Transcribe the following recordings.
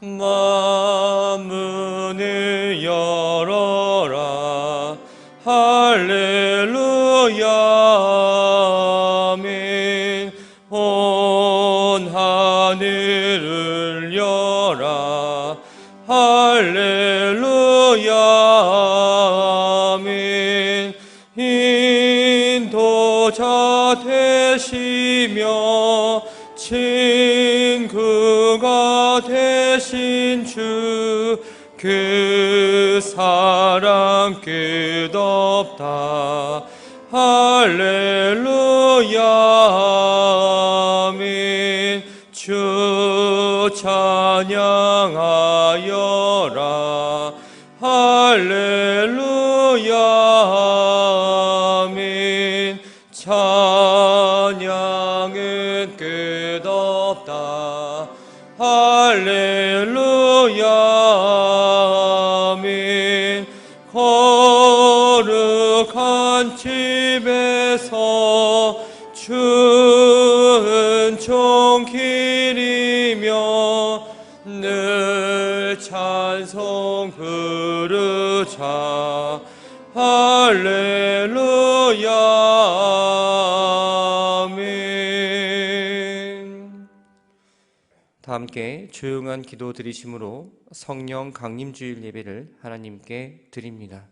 만문을 열어라. 할렐루야. 아멘. 온 하늘을 열라. 할렐루야. 아멘. 인도자 되시며 친구가 되신 주, 그 사랑 끝없다. 할렐루야. 아멘. 주 찬양하여라. 할렐루야. 아멘. 찬양은 끝없다. 할렐루야. 아멘. 거룩한 집에서 주은총 기리며 늘 찬송 부르자. 할렐루야. 아멘. 다 함께 조용한 기도 드리심으로 성령 강림주일 예배를 하나님께 드립니다.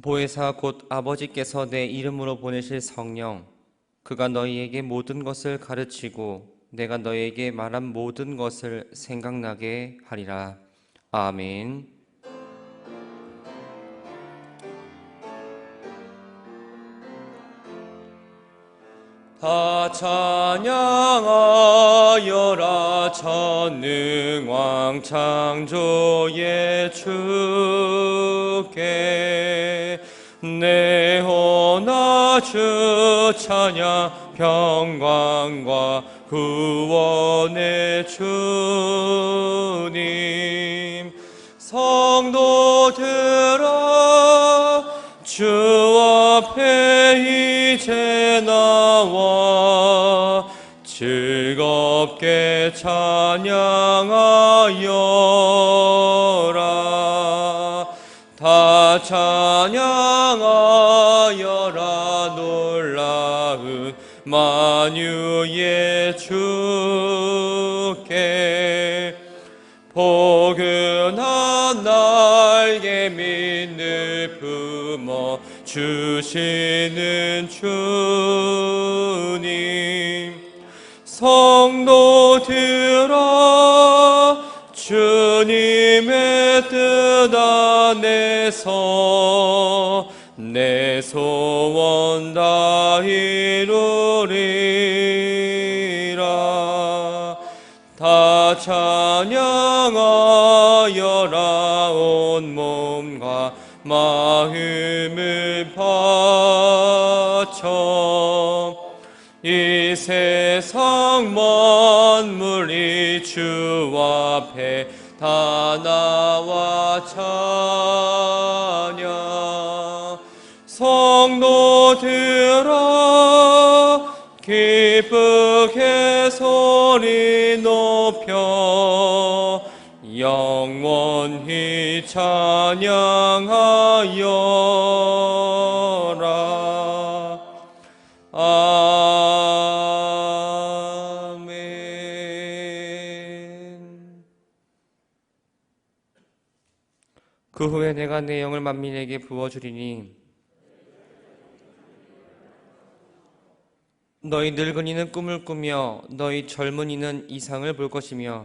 보혜사 곧 아버지께서 내 이름으로 보내실 성령, 그가 너희에게 모든 것을 가르치고 내가 너희에게 말한 모든 것을 생각나게 하리라. 아멘. 다 찬양하여라. 전능왕 창조의 주께 내 혼아 주 찬양. 평강과 구원의 주님. 성도들아 주 앞에 이제 나와 즐겁게 찬양하여라. 다 찬양하여라. 놀라운 만유의 주께 포근한 날개 밑을 품어 주시는 주님. 성도들아 주님의 뜻 안에서 내 소원 다 이루리라. 다 찬양하여라. 온 몸과 마음을 바쳐 이 세상 만물이 주 앞에 다 나와 찬양. 성도들아 기쁘게 소리 높여 영원히 찬양하여라. 아멘. 그 후에 내가 내 영을 만민에게 부어주리니 너희 늙은이는 꿈을 꾸며 너희 젊은이는 이상을 볼 것이며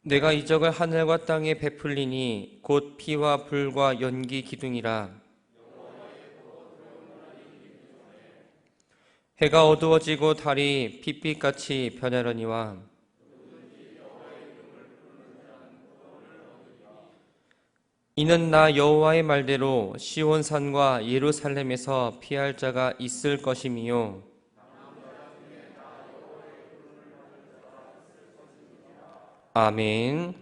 내가 이적을 하늘과 땅에 베풀리니 곧 피와 불과 연기 기둥이라. 해가 어두워지고 달이 핏빛같이 변하려니와 이는 나 여호와의 말대로 시온산과 예루살렘에서 피할 자가 있을 것임이요 아멘.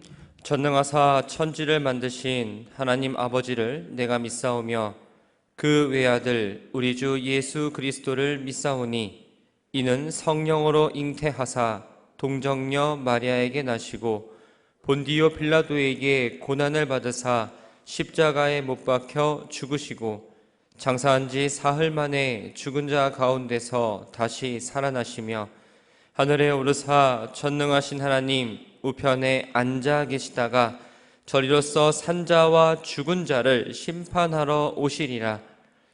전능하사 천지를 만드신 하나님 아버지를 내가 믿사오며 그 외아들 우리 주 예수 그리스도를 믿사오니 이는 성령으로 잉태하사 동정녀 마리아에게 나시고 본디오 빌라도에게 고난을 받으사 십자가에 못 박혀 죽으시고 장사한 지 사흘 만에 죽은 자 가운데서 다시 살아나시며 하늘에 오르사 전능하신 하나님 우편에 앉아 계시다가 저리로서 산자와 죽은 자를 심판하러 오시리라.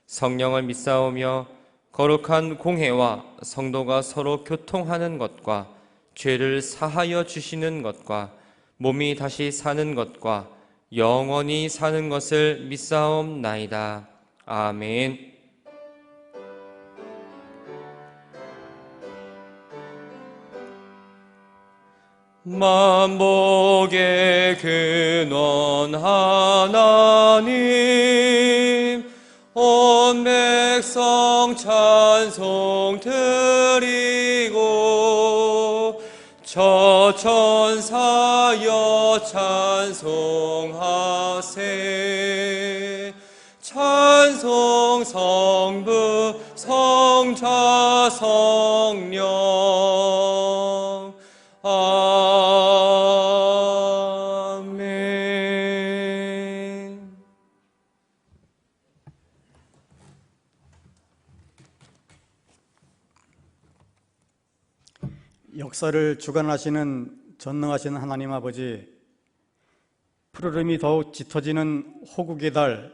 성령을 믿사오며 거룩한 공회와 성도가 서로 교통하는 것과 죄를 사하여 주시는 것과 몸이 다시 사는 것과 영원히 사는 것을 믿사옵나이다. 아멘. 만복의 근원 하나님 온 백성 찬송 드리고 저 천사여 찬송하세. 찬송 성부 성자 성령 아멘. 역사를 주관하시는 전능하신 하나님 아버지, 푸르름이 더욱 짙어지는 호국의 달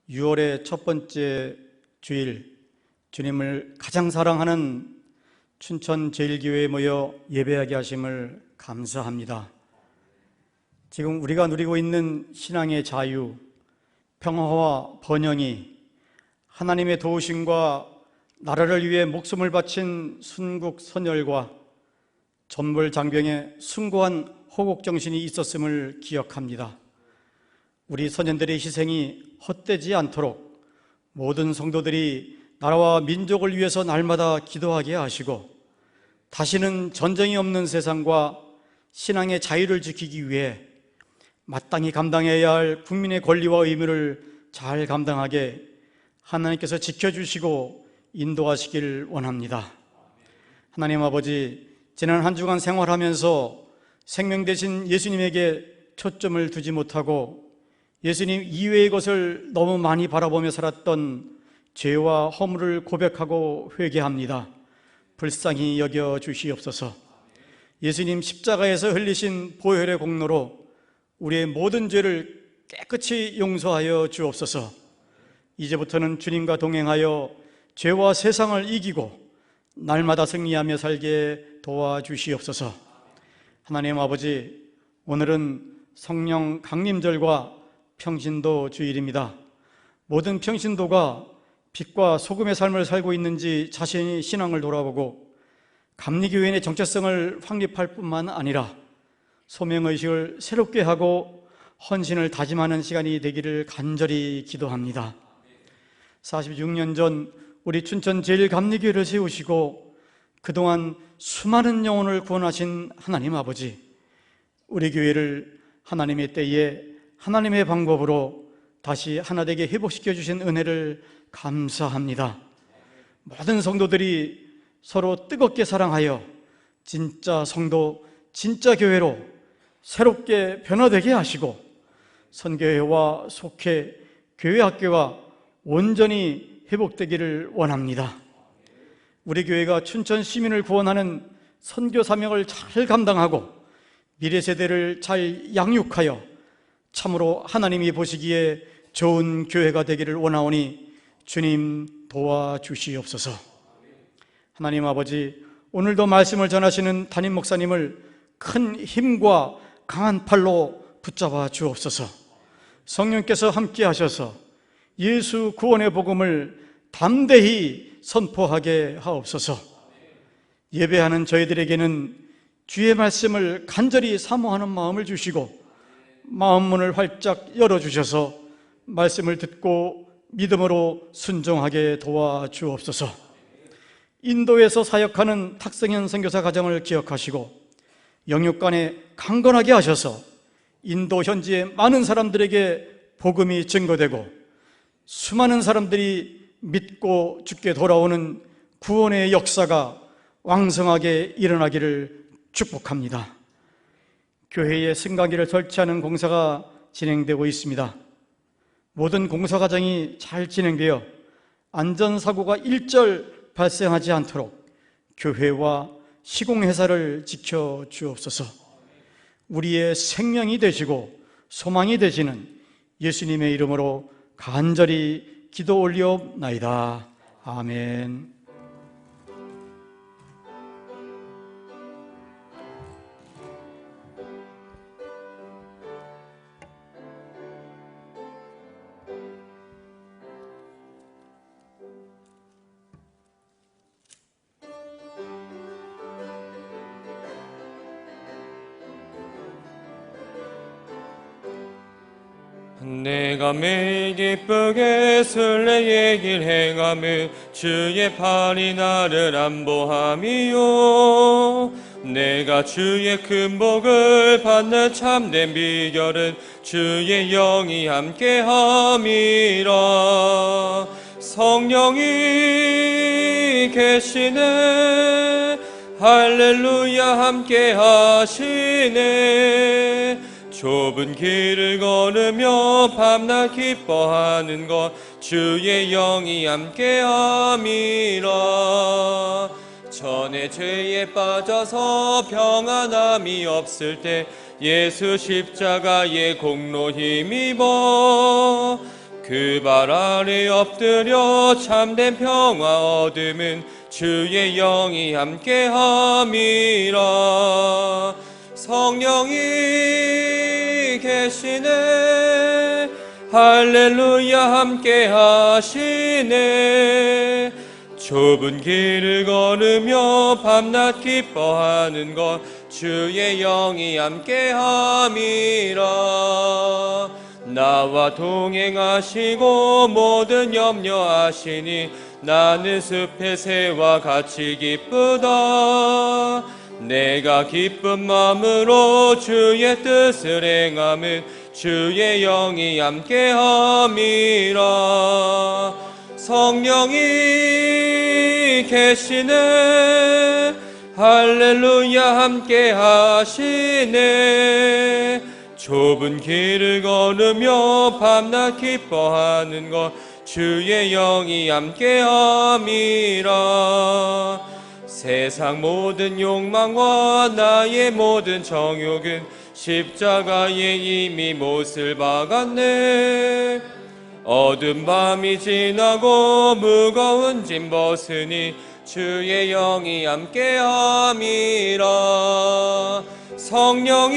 6월의 첫 번째 주일, 주님을 가장 사랑하는 춘천 제일교회에 모여 예배하게 하심을 감사합니다. 지금 우리가 누리고 있는 신앙의 자유, 평화와 번영이 하나님의 도우심과 나라를 위해 목숨을 바친 순국 선열과 전벌장병의 숭고한 호국정신이 있었음을 기억합니다. 우리 선현들의 희생이 헛되지 않도록 모든 성도들이 나라와 민족을 위해서 날마다 기도하게 하시고 다시는 전쟁이 없는 세상과 신앙의 자유를 지키기 위해 마땅히 감당해야 할 국민의 권리와 의무를 잘 감당하게 하나님께서 지켜주시고 인도하시길 원합니다. 하나님 아버지, 지난 한 주간 생활하면서 생명 되신 예수님에게 초점을 두지 못하고 예수님 이외의 것을 너무 많이 바라보며 살았던 죄와 허물을 고백하고 회개합니다. 불쌍히 여겨 주시옵소서. 예수님 십자가에서 흘리신 보혈의 공로로 우리의 모든 죄를 깨끗이 용서하여 주옵소서. 이제부터는 주님과 동행하여 죄와 세상을 이기고 날마다 승리하며 살게 도와주시옵소서. 하나님 아버지, 오늘은 성령 강림절과 평신도 주일입니다. 모든 평신도가 빛과 소금의 삶을 살고 있는지 자신의 신앙을 돌아보고 감리교회의 정체성을 확립할 뿐만 아니라 소명의식을 새롭게 하고 헌신을 다짐하는 시간이 되기를 간절히 기도합니다. 46년 전 우리 춘천 제일감리교회를 세우시고 그동안 수많은 영혼을 구원하신 하나님 아버지, 우리 교회를 하나님의 때에 하나님의 방법으로 다시 하나되게 회복시켜 주신 은혜를 감사합니다. 모든 성도들이 서로 뜨겁게 사랑하여 진짜 성도, 진짜 교회로 새롭게 변화되게 하시고 선교회와 속회, 교회 학교가 온전히 회복되기를 원합니다. 우리 교회가 춘천 시민을 구원하는 선교 사명을 잘 감당하고 미래 세대를 잘 양육하여 참으로 하나님이 보시기에 좋은 교회가 되기를 원하오니 주님 도와주시옵소서. 하나님 아버지, 오늘도 말씀을 전하시는 담임 목사님을 큰 힘과 강한 팔로 붙잡아 주옵소서. 성령께서 함께 하셔서 예수 구원의 복음을 담대히 선포하게 하옵소서. 예배하는 저희들에게는 주의 말씀을 간절히 사모하는 마음을 주시고 마음 문을 활짝 열어주셔서 말씀을 듣고 믿음으로 순종하게 도와주옵소서. 인도에서 사역하는 탁성현 선교사 가정을 기억하시고 영육간에 강건하게 하셔서 인도 현지의 많은 사람들에게 복음이 증거되고 수많은 사람들이 믿고 주께 돌아오는 구원의 역사가 왕성하게 일어나기를 축복합니다. 교회에 승강기를 설치하는 공사가 진행되고 있습니다. 모든 공사 과정이 잘 진행되어 안전사고가 일절 발생하지 않도록 교회와 시공회사를 지켜주옵소서. 우리의 생명이 되시고 소망이 되시는 예수님의 이름으로 간절히 기도 올리옵나이다. 아멘. 내가 매일 기쁘게 순례의 길 행하며 주의 팔이 나를 안보함이요 내가 주의 큰 복을 받는 참된 비결은 주의 영이 함께함이라. 성령이 계시네 할렐루야 함께하시네. 좁은 길을 걸으며 밤낮 기뻐하는 것 주의 영이 함께함이라. 전에 죄에 빠져서 평안함이 없을 때 예수 십자가의 공로 힘입어 그 발 아래 엎드려 참된 평화 얻음은 주의 영이 함께함이라. 성령이 계시네 할렐루야 함께하시네. 좁은 길을 걸으며 밤낮 기뻐하는 것 주의 영이 함께함이라. 나와 동행하시고 모든 염려하시니 나는 숲의 새와 같이 기쁘다. 내가 기쁜 마음으로 주의 뜻을 행함은 주의 영이 함께함이라. 성령이 계시네 할렐루야 함께하시네. 좁은 길을 걸으며 밤낮 기뻐하는 것 주의 영이 함께함이라. 세상 모든 욕망과 나의 모든 정욕은 십자가에 이미 못을 박았네. 어두운 밤이 지나고 무거운 짐 벗으니 주의 영이 함께함이라. 성령이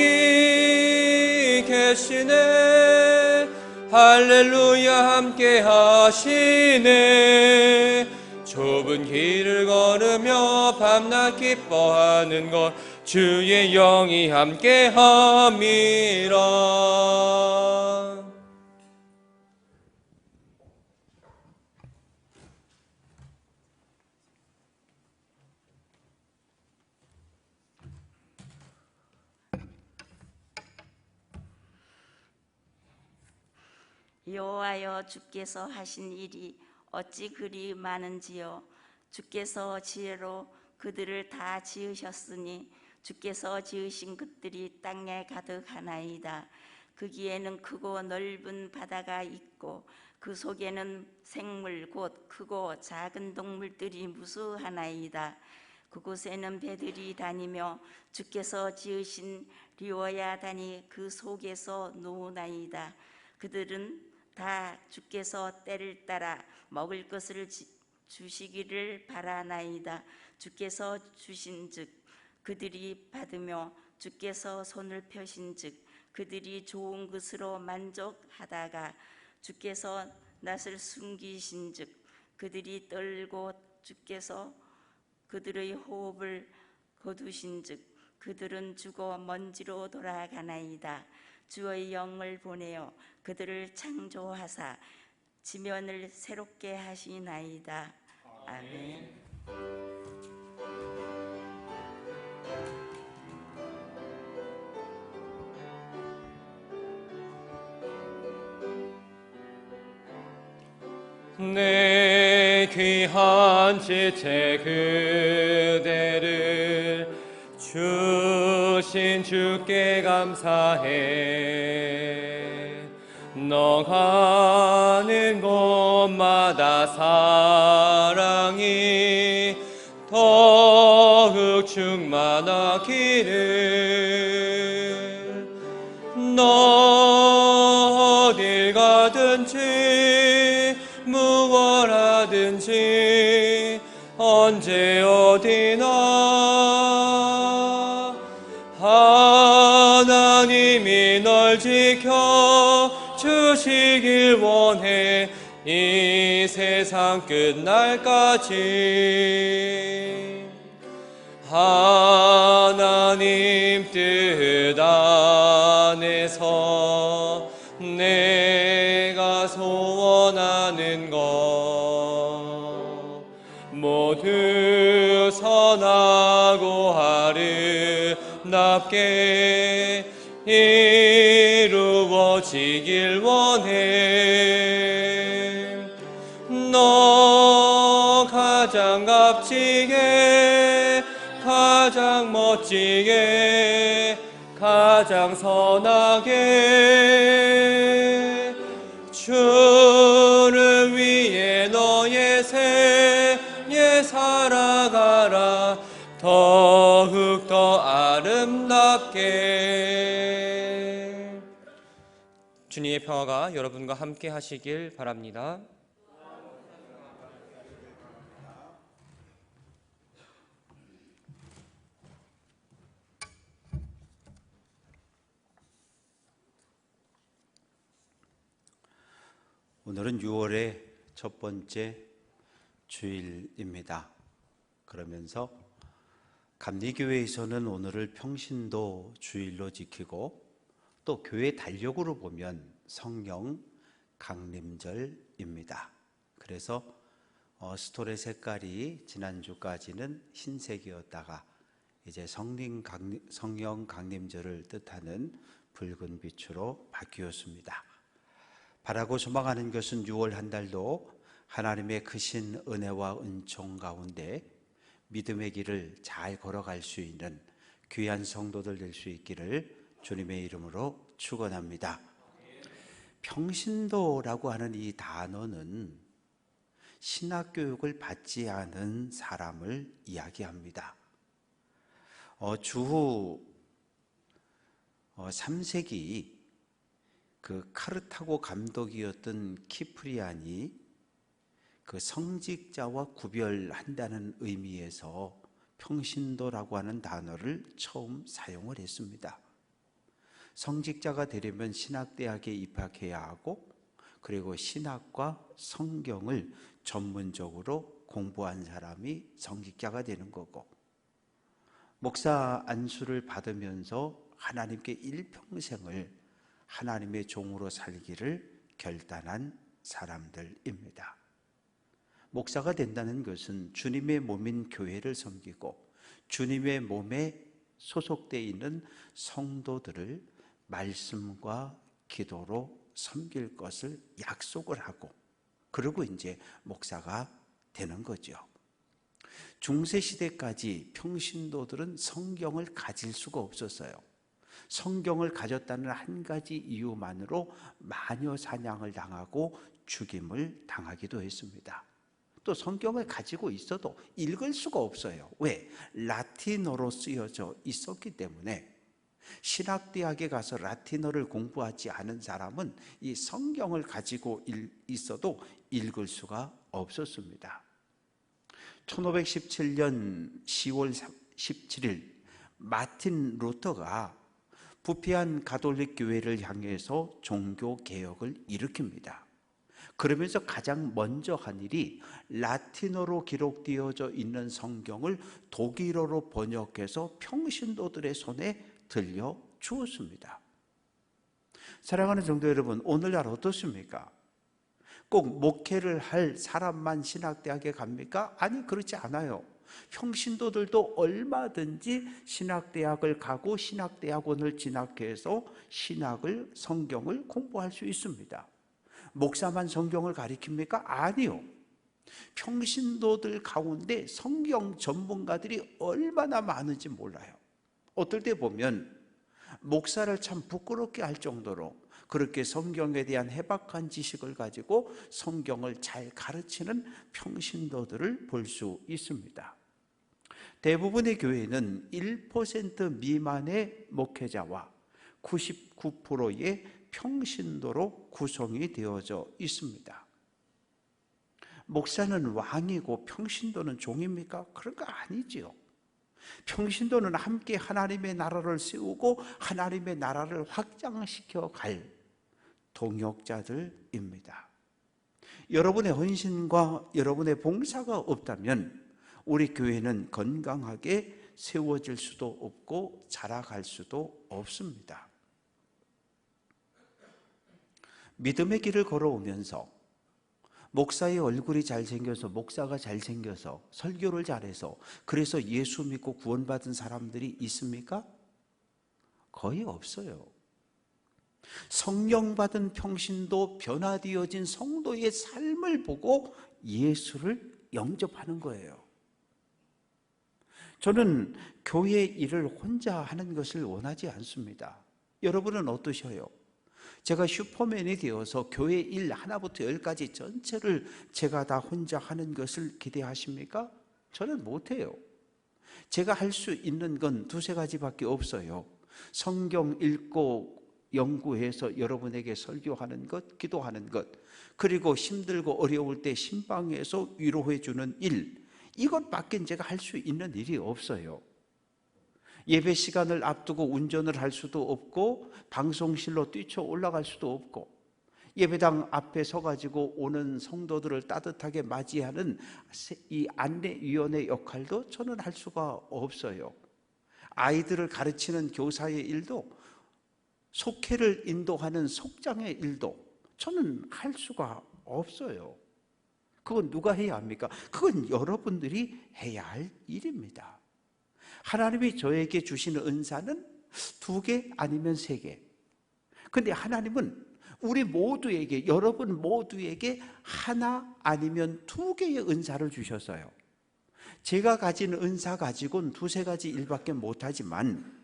계시네 할렐루야 함께하시네. 좁은 길을 걸으며 밤낮 기뻐하는 것 주의 영이 함께함이라. 여호와여 주께서 하신 일이 어찌 그리 많은지요. 주께서 지혜로 그들을 다 지으셨으니 주께서 지으신 것들이 땅에 가득하나이다. 거기에는 크고 넓은 바다가 있고 그 속에는 생물 곧 크고 작은 동물들이 무수하나이다. 그곳에는 배들이 다니며 주께서 지으신 리워야단이 그 속에서 노나이다. 그들은 다 주께서 때를 따라 먹을 것을 주시기를 바라나이다. 주께서 주신즉 그들이 받으며 주께서 손을 펴신즉 그들이 좋은 것으로 만족하다가 주께서 낯을 숨기신즉 그들이 떨고 주께서 그들의 호흡을 거두신즉 그들은 죽어 먼지로 돌아가나이다. 주의 영을 보내어 그들을 창조하사 지면을 새롭게 하시나이다. 아멘. 내 귀한 지체 그대를 주신 주께 감사해. 너 가는 곳마다 사랑이 더욱 충만하기를. 너 어딜 가든지 무얼 하든지 언제 어디나 하나님이 널 지켜 주시길 원해. 이 세상 끝날까지 하나님 뜻 안에서 내가 소원하는 것 모두 선하고 아름답게 이루어지길 원해. 너 가장 값지게 가장 멋지게 가장 선하게 주를 위해 너의 생애 살아가라. 더욱 더 아름답게. 주님의 평화가 여러분과 함께 하시길 바랍니다. 오늘은 6월의 첫 번째 주일입니다. 그러면서 감리교회에서는 오늘을 평신도 주일로 지키고 또 교회 달력으로 보면 성령 강림절입니다. 그래서 스톨의 색깔이 지난주까지는 흰색이었다가 이제 성령 강림절을 뜻하는 붉은 빛으로 바뀌었습니다. 바라고 소망하는 것은 6월 한 달도 하나님의 크신 은혜와 은총 가운데 믿음의 길을 잘 걸어갈 수 있는 귀한 성도들 될 수 있기를 주님의 이름으로 축원합니다. 평신도라고 하는 이 단어는 신학교육을 받지 않은 사람을 이야기합니다. 주후 3세기 그 카르타고 감독이었던 키프리안이 그 성직자와 구별한다는 의미에서 평신도라고 하는 단어를 처음 사용을 했습니다. 성직자가 되려면 신학대학에 입학해야 하고 그리고 신학과 성경을 전문적으로 공부한 사람이 성직자가 되는 거고, 목사 안수를 받으면서 하나님께 일평생을 하나님의 종으로 살기를 결단한 사람들입니다. 목사가 된다는 것은 주님의 몸인 교회를 섬기고 주님의 몸에 소속되어 있는 성도들을 말씀과 기도로 섬길 것을 약속을 하고, 그리고 이제 목사가 되는 거죠. 중세시대까지 평신도들은 성경을 가질 수가 없었어요. 성경을 가졌다는 한 가지 이유만으로 마녀 사냥을 당하고 죽임을 당하기도 했습니다. 또 성경을 가지고 있어도 읽을 수가 없어요. 왜? 라틴어로 쓰여져 있었기 때문에 신학대학에 가서 라틴어를 공부하지 않은 사람은 이 성경을 가지고 있어도 읽을 수가 없었습니다. 1517년 10월 17일 마틴 루터가 부패한 가톨릭 교회를 향해서 종교 개혁을 일으킵니다. 그러면서 가장 먼저 한 일이 라틴어로 기록되어져 있는 성경을 독일어로 번역해서 평신도들의 손에 들려 주었습니다. 사랑하는 성도 여러분, 오늘날 어떻습니까? 꼭 목회를 할 사람만 신학대학에 갑니까? 아니, 그렇지 않아요. 평신도들도 얼마든지 신학대학을 가고 신학대학원을 진학해서 신학을, 성경을 공부할 수 있습니다. 목사만 성경을 가리킵니까? 아니요. 평신도들 가운데 성경 전문가들이 얼마나 많은지 몰라요. 어떨 때 보면 목사를 참 부끄럽게 할 정도로 그렇게 성경에 대한 해박한 지식을 가지고 성경을 잘 가르치는 평신도들을 볼 수 있습니다. 대부분의 교회는 1% 미만의 목회자와 99%의 평신도로 구성이 되어져 있습니다. 목사는 왕이고 평신도는 종입니까? 그런 거 아니지요. 평신도는 함께 하나님의 나라를 세우고 하나님의 나라를 확장시켜 갈 동역자들입니다. 여러분의 헌신과 여러분의 봉사가 없다면 우리 교회는 건강하게 세워질 수도 없고 자라갈 수도 없습니다. 믿음의 길을 걸어오면서 목사의 얼굴이 잘생겨서, 목사가 잘생겨서, 설교를 잘해서 그래서 예수 믿고 구원받은 사람들이 있습니까? 거의 없어요. 성령 받은 평신도, 변화되어진 성도의 삶을 보고 예수를 영접하는 거예요. 저는 교회 일을 혼자 하는 것을 원하지 않습니다. 여러분은 어떠셔요? 제가 슈퍼맨이 되어서 교회 일 하나부터 열까지 전체를 제가 다 혼자 하는 것을 기대하십니까? 저는 못해요. 제가 할 수 있는 건 두세 가지밖에 없어요. 성경 읽고 연구해서 여러분에게 설교하는 것, 기도하는 것, 그리고 힘들고 어려울 때 신방에서 위로해 주는 일, 이것밖에 제가 할 수 있는 일이 없어요. 예배 시간을 앞두고 운전을 할 수도 없고 방송실로 뛰쳐 올라갈 수도 없고 예배당 앞에 서가지고 오는 성도들을 따뜻하게 맞이하는 이 안내위원의 역할도 저는 할 수가 없어요. 아이들을 가르치는 교사의 일도, 속회를 인도하는 속장의 일도 저는 할 수가 없어요. 그건 누가 해야 합니까? 그건 여러분들이 해야 할 일입니다. 하나님이 저에게 주시는 은사는 2개 아니면 3개. 근데 하나님은 우리 모두에게, 여러분 모두에게 하나 아니면 2개의 은사를 주셨어요. 제가 가진 은사 가지고는 2-3가지 일밖에 못하지만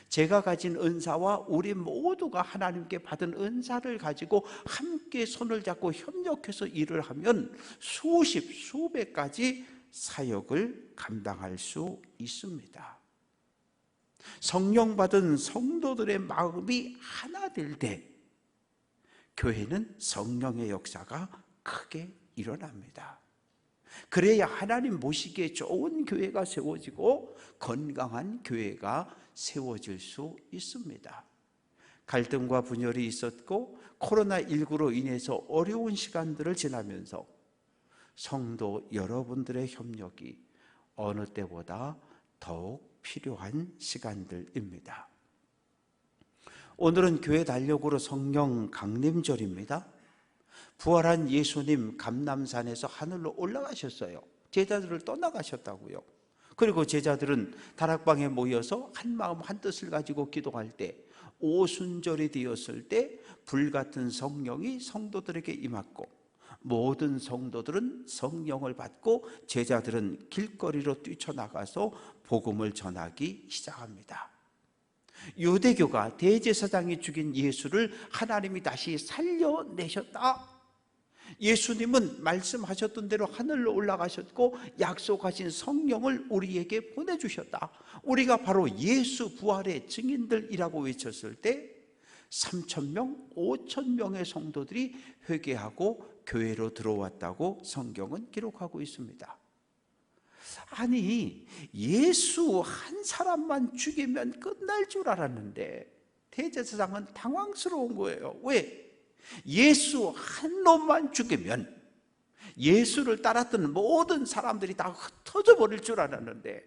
제가 가진 은사와 우리 모두가 하나님께 받은 은사를 가지고 함께 손을 잡고 협력해서 일을 하면 수십, 수백 가지 사역을 감당할 수 있습니다. 성령 받은 성도들의 마음이 하나 될 때 교회는 성령의 역사가 크게 일어납니다. 그래야 하나님 모시기에 좋은 교회가 세워지고 건강한 교회가 세워질 수 있습니다. 갈등과 분열이 있었고 코로나19로 인해서 어려운 시간들을 지나면서 성도 여러분들의 협력이 어느 때보다 더욱 필요한 시간들입니다. 오늘은 교회 달력으로 성령 강림절입니다. 부활한 예수님 감람산에서 하늘로 올라가셨어요. 제자들을 떠나가셨다고요. 그리고 제자들은 다락방에 모여서 한 마음 한 뜻을 가지고 기도할 때 오순절이 되었을 때 불같은 성령이 성도들에게 임했고 모든 성도들은 성령을 받고 제자들은 길거리로 뛰쳐나가서 복음을 전하기 시작합니다. 유대교가 대제사장이 죽인 예수를 하나님이 다시 살려내셨다. 예수님은 말씀하셨던 대로 하늘로 올라가셨고 약속하신 성령을 우리에게 보내주셨다. 우리가 바로 예수 부활의 증인들이라고 외쳤을 때 3,000명, 5,000명의 성도들이 회개하고 교회로 들어왔다고 성경은 기록하고 있습니다. 아니, 예수 한 사람만 죽이면 끝날 줄 알았는데 대제사장은 당황스러운 거예요. 왜? 예수 한 놈만 죽이면 예수를 따랐던 모든 사람들이 다 흩어져 버릴 줄 알았는데,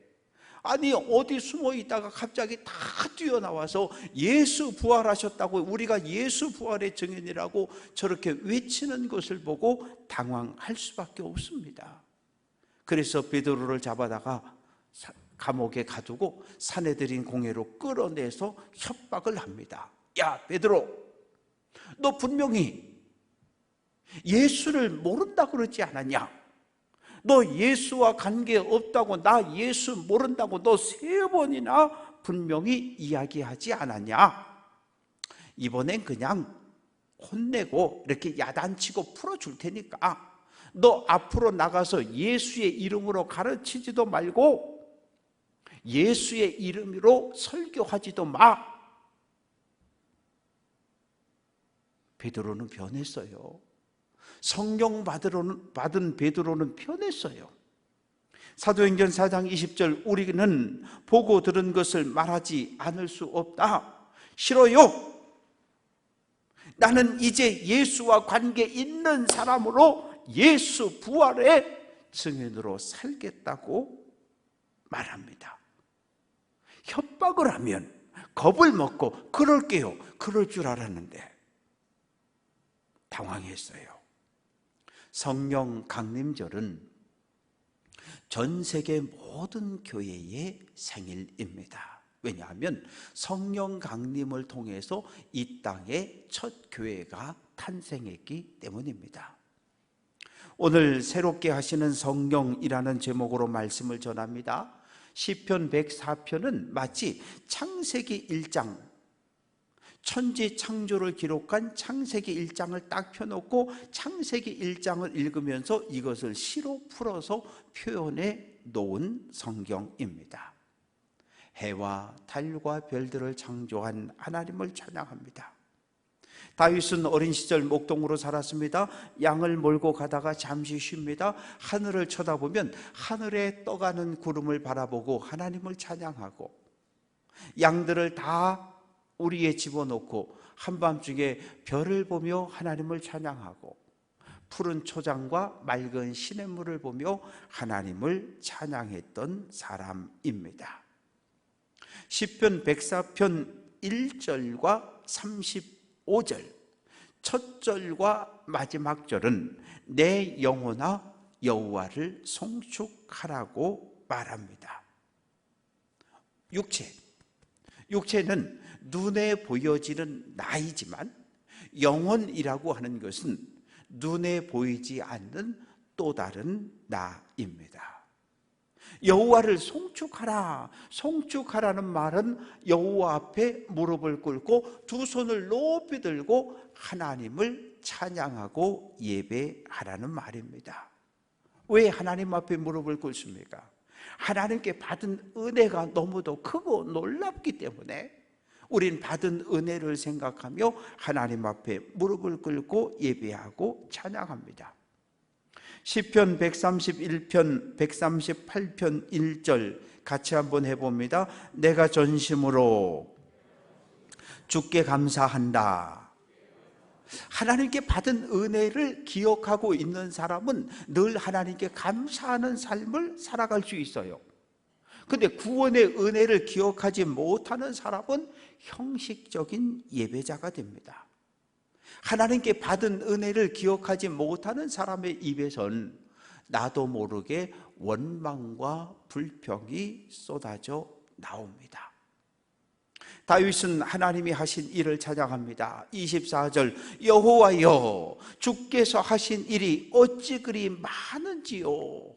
아니 어디 숨어 있다가 갑자기 다 뛰어나와서 예수 부활하셨다고, 우리가 예수 부활의 증인이라고 저렇게 외치는 것을 보고 당황할 수밖에 없습니다. 그래서 베드로를 잡아다가 감옥에 가두고 사내들인 공회로 끌어내서 협박을 합니다. 야 베드로, 너 분명히 예수를 모른다고 그러지 않았냐? 너 예수와 관계없다고, 나 예수 모른다고 너 3번이나 분명히 이야기하지 않았냐? 이번엔 그냥 혼내고 이렇게 야단치고 풀어줄 테니까 너 앞으로 나가서 예수의 이름으로 가르치지도 말고 예수의 이름으로 설교하지도 마. 베드로는 변했어요. 성령 받은 베드로는 변했어요. 사도행전 4장 20절, 우리는 보고 들은 것을 말하지 않을 수 없다. 싫어요. 나는 이제 예수와 관계 있는 사람으로 예수 부활의 증인으로 살겠다고 말합니다. 협박을 하면 겁을 먹고 그럴게요, 그럴 줄 알았는데 당황했어요. 성령 강림절은 전 세계 모든 교회의 생일입니다. 왜냐하면 성령 강림을 통해서 이 땅에 첫 교회가 탄생했기 때문입니다. 오늘 새롭게 하시는 성령이라는 제목으로 말씀을 전합니다. 시편 104편은 마치 창세기 1장, 천지 창조를 기록한 창세기 1장을 딱 펴놓고 창세기 1장을 읽으면서 이것을 시로 풀어서 표현해 놓은 성경입니다. 해와 달과 별들을 창조한 하나님을 찬양합니다. 다윗은 어린 시절 목동으로 살았습니다. 양을 몰고 가다가 잠시 쉽니다. 하늘을 쳐다보면 하늘에 떠가는 구름을 바라보고 하나님을 찬양하고, 양들을 다 우리에 집어넣고 한밤중에 별을 보며 하나님을 찬양하고, 푸른 초장과 맑은 시냇물을 보며 하나님을 찬양했던 사람입니다. 시편 104편 1절과 35절, 첫 절과 마지막 절은 내 영혼아 여호와를 송축하라고 말합니다. 육체는 눈에 보여지는 나이지만 영혼이라고 하는 것은 눈에 보이지 않는 또 다른 나입니다. 여호와를 송축하라. 송축하라는 말은 여호와 앞에 무릎을 꿇고 두 손을 높이 들고 하나님을 찬양하고 예배하라는 말입니다. 왜 하나님 앞에 무릎을 꿇습니까? 하나님께 받은 은혜가 너무도 크고 놀랍기 때문에 우린 받은 은혜를 생각하며 하나님 앞에 무릎을 꿇고 예배하고 찬양합니다. 시편 131편 138편 1절 같이 한번 해봅니다. 내가 전심으로 주께 감사한다. 하나님께 받은 은혜를 기억하고 있는 사람은 늘 하나님께 감사하는 삶을 살아갈 수 있어요. 근데 구원의 은혜를 기억하지 못하는 사람은 형식적인 예배자가 됩니다. 하나님께 받은 은혜를 기억하지 못하는 사람의 입에선 나도 모르게 원망과 불평이 쏟아져 나옵니다. 다윗은 하나님이 하신 일을 찬양합니다. 24절, 여호와여 주께서 하신 일이 어찌 그리 많은지요.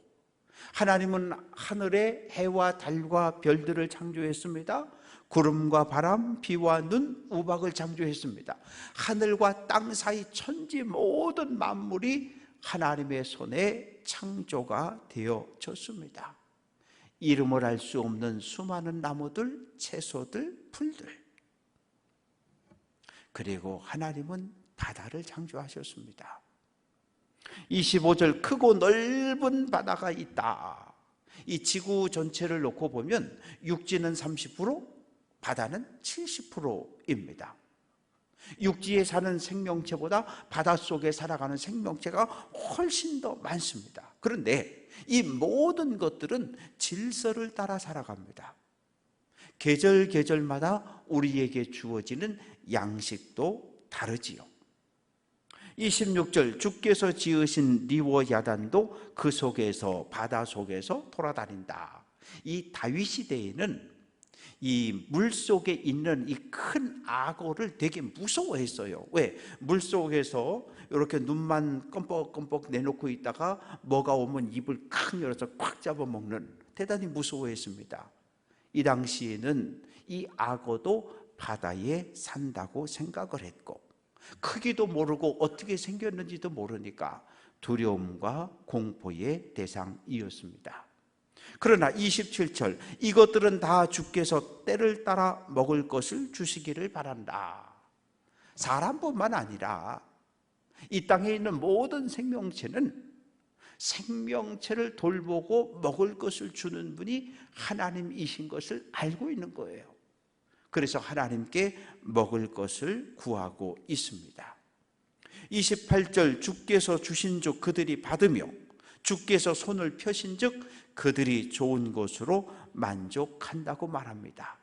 하나님은 하늘에 해와 달과 별들을 창조했습니다. 구름과 바람, 비와 눈, 우박을 창조했습니다. 하늘과 땅 사이 천지 모든 만물이 하나님의 손에 창조가 되어졌습니다. 이름을 알 수 없는 수많은 나무들, 채소들, 풀들, 그리고 하나님은 바다를 창조하셨습니다. 25절, 크고 넓은 바다가 있다. 이 지구 전체를 놓고 보면 육지는 30%, 바다는 70%입니다. 육지에 사는 생명체보다 바닷속에 살아가는 생명체가 훨씬 더 많습니다. 그런데 이 모든 것들은 질서를 따라 살아갑니다. 계절마다 우리에게 주어지는 양식도 다르지요. 26절, 주께서 지으신 니워 야단도 그 속에서, 바다 속에서 돌아다닌다. 이 다윗 시대에는 이 물속에 있는 이 큰 악어를 되게 무서워했어요. 왜? 물속에서 이렇게 눈만 껌뻑껌뻑 내놓고 있다가 뭐가 오면 입을 칵 열어서 콱 잡아먹는, 대단히 무서워했습니다. 이 당시에는 이 악어도 바다에 산다고 생각을 했고, 크기도 모르고 어떻게 생겼는지도 모르니까 두려움과 공포의 대상이었습니다. 그러나 27절, 이것들은 다 주께서 때를 따라 먹을 것을 주시기를 바란다. 사람뿐만 아니라 이 땅에 있는 모든 생명체는 생명체를 돌보고 먹을 것을 주는 분이 하나님이신 것을 알고 있는 거예요. 그래서 하나님께 먹을 것을 구하고 있습니다. 28절, 주께서 주신즉 그들이 받으며 주께서 손을 펴신즉 그들이 좋은 것으로 만족한다고 말합니다.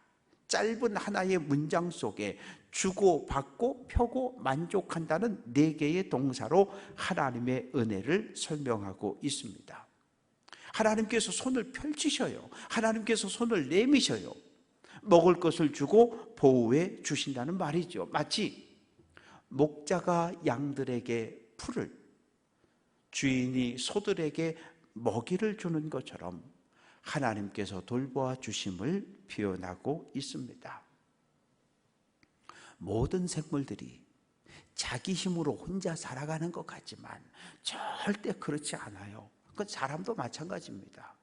짧은 하나의 문장 속에 주고 받고 펴고 만족한다는 4개의 동사로 하나님의 은혜를 설명하고 있습니다. 하나님께서 손을 펼치셔요. 하나님께서 손을 내미셔요. 먹을 것을 주고 보호해 주신다는 말이죠. 마치 목자가 양들에게 풀을, 주인이 소들에게 먹이를 주는 것처럼 하나님께서 돌보아 주심을 표현하고 있습니다. 모든 생물들이 자기 힘으로 혼자 살아가는 것 같지만 절대 그렇지 않아요. 그건 사람도 마찬가지입니다.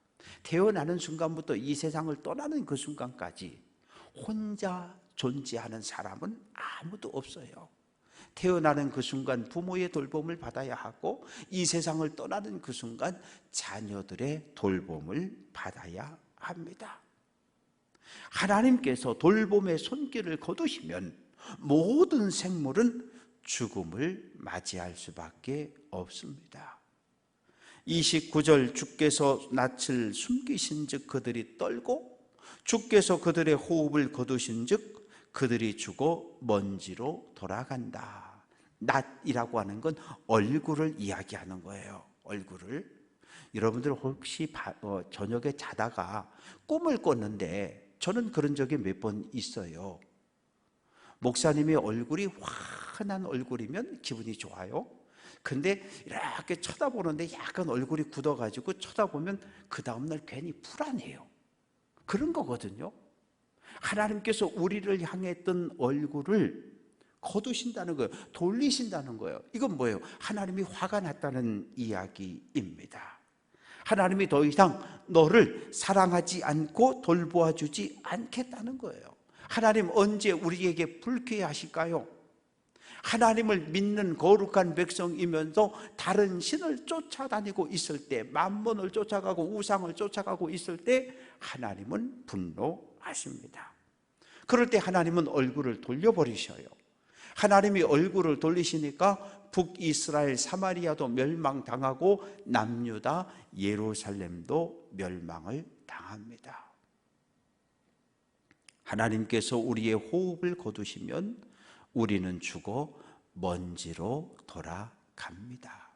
태어나는 순간부터 이 세상을 떠나는 그 순간까지 혼자 존재하는 사람은 아무도 없어요. 태어나는 그 순간 부모의 돌봄을 받아야 하고, 이 세상을 떠나는 그 순간 자녀들의 돌봄을 받아야 합니다. 하나님께서 돌봄의 손길을 거두시면 모든 생물은 죽음을 맞이할 수밖에 없습니다. 29절, 주께서 낯을 숨기신 즉 그들이 떨고 주께서 그들의 호흡을 거두신 즉 그들이 죽어 먼지로 돌아간다. 낯이라고 하는 건 얼굴을 이야기하는 거예요. 얼굴을. 여러분들 혹시 저녁에 자다가 꿈을 꿨는데, 저는 그런 적이 몇 번 있어요. 목사님의 얼굴이 환한 얼굴이면 기분이 좋아요. 근데 이렇게 쳐다보는데 약간 얼굴이 굳어가지고 쳐다보면 그 다음날 괜히 불안해요. 그런 거거든요. 하나님께서 우리를 향했던 얼굴을 거두신다는 거예요. 돌리신다는 거예요. 이건 뭐예요? 하나님이 화가 났다는 이야기입니다. 하나님이 더 이상 너를 사랑하지 않고 돌보아 주지 않겠다는 거예요. 하나님 언제 우리에게 불쾌하실까요? 하나님을 믿는 거룩한 백성이면서 다른 신을 쫓아다니고 있을 때, 만몬을 쫓아가고 우상을 쫓아가고 있을 때 하나님은 분노하십니다. 그럴 때 하나님은 얼굴을 돌려버리셔요. 하나님이 얼굴을 돌리시니까 북이스라엘 사마리아도 멸망당하고 남유다 예루살렘도 멸망을 당합니다. 하나님께서 우리의 호흡을 거두시면 우리는 죽어 먼지로 돌아갑니다.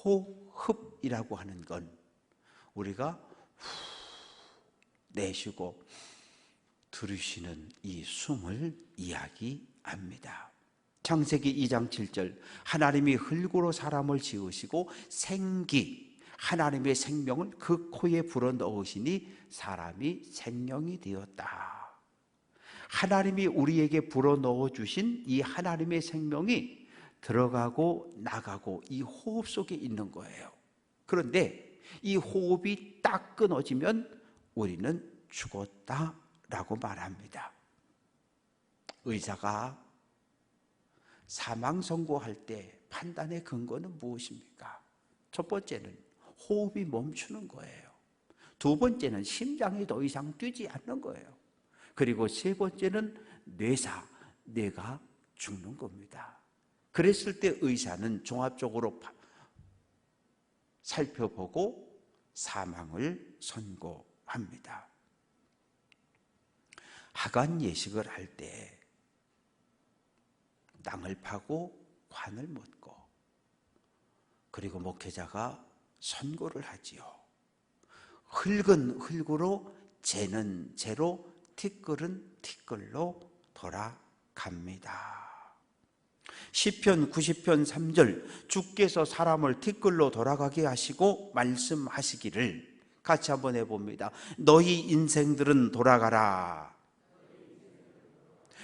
호흡이라고 하는 건 우리가 내쉬고 들으시는 이 숨을 이야기합니다. 창세기 2장 7절, 하나님이 흙으로 사람을 지으시고 생기, 하나님의 생명을 그 코에 불어넣으시니 사람이 생명이 되었다. 하나님이 우리에게 불어넣어 주신 이 하나님의 생명이 들어가고 나가고 이 호흡 속에 있는 거예요. 그런데 이 호흡이 딱 끊어지면 우리는 죽었다라고 말합니다. 의사가 사망 선고할 때 판단의 근거는 무엇입니까? 첫 번째는 호흡이 멈추는 거예요. 두 번째는 심장이 더 이상 뛰지 않는 거예요. 그리고 세 번째는 뇌가 죽는 겁니다. 그랬을 때 의사는 종합적으로 살펴보고 사망을 선고합니다. 하관 예식을 할 때 땅을 파고 관을 묻고, 그리고 목회자가 선고를 하지요. 흙은 흙으로, 재는 재로, 티끌은 티끌로 돌아갑니다. 시편 90편 3절, 주께서 사람을 티끌로 돌아가게 하시고 말씀하시기를, 같이 한번 해봅니다. 너희 인생들은 돌아가라.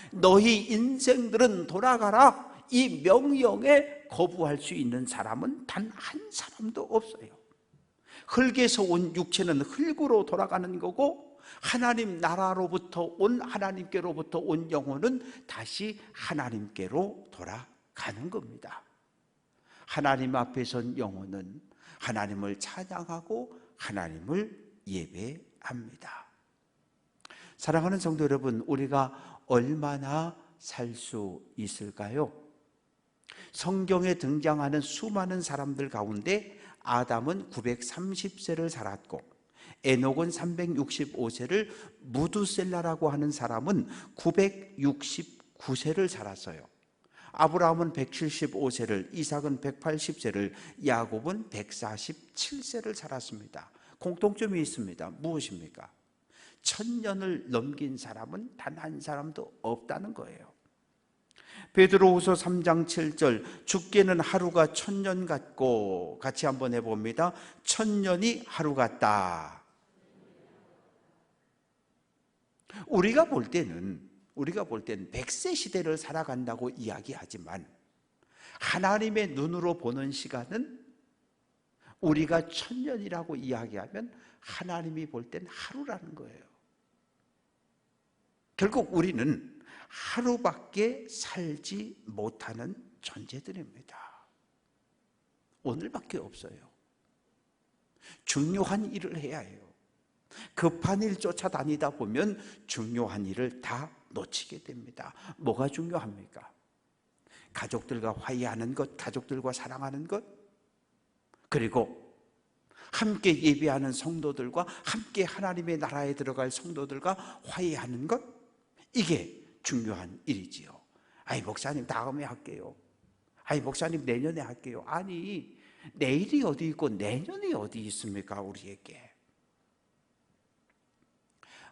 너희 인생들은 돌아가라. 이 명령에 거부할 수 있는 사람은 단 한 사람도 없어요. 흙에서 온 육체는 흙으로 돌아가는 거고, 하나님 나라로부터 온, 하나님께로부터 온 영혼은 다시 하나님께로 돌아가는 겁니다. 하나님 앞에 선 영혼은 하나님을 찬양하고 하나님을 예배합니다. 사랑하는 성도 여러분, 우리가 얼마나 살 수 있을까요? 성경에 등장하는 수많은 사람들 가운데 아담은 930세를 살았고, 에녹은 365세를, 무두셀라라고 하는 사람은 969세를 살았어요. 아브라함은 175세를, 이삭은 180세를, 야곱은 147세를 살았습니다. 공통점이 있습니다. 무엇입니까? 1000년을 넘긴 사람은 단 한 사람도 없다는 거예요. 베드로후서 3장 7절, 죽게는 하루가 1000년 같고, 같이 한번 해봅니다. 1000년이 하루 같다. 우리가 볼 때는 100세 시대를 살아간다고 이야기하지만, 하나님의 눈으로 보는 시간은 우리가 1000년이라고 이야기하면 하나님이 볼 땐 하루라는 거예요. 결국 우리는 하루밖에 살지 못하는 존재들입니다. 오늘밖에 없어요. 중요한 일을 해야 해요. 급한 일 쫓아다니다 보면 중요한 일을 다 놓치게 됩니다. 뭐가 중요합니까? 가족들과 화해하는 것, 가족들과 사랑하는 것, 그리고 함께 예배하는 성도들과 함께 하나님의 나라에 들어갈 성도들과 화해하는 것, 이게 중요한 일이지요. 아이 목사님 다음에 할게요. 아이 목사님 내년에 할게요. 아니, 내일이 어디 있고 내년이 어디 있습니까? 우리에게.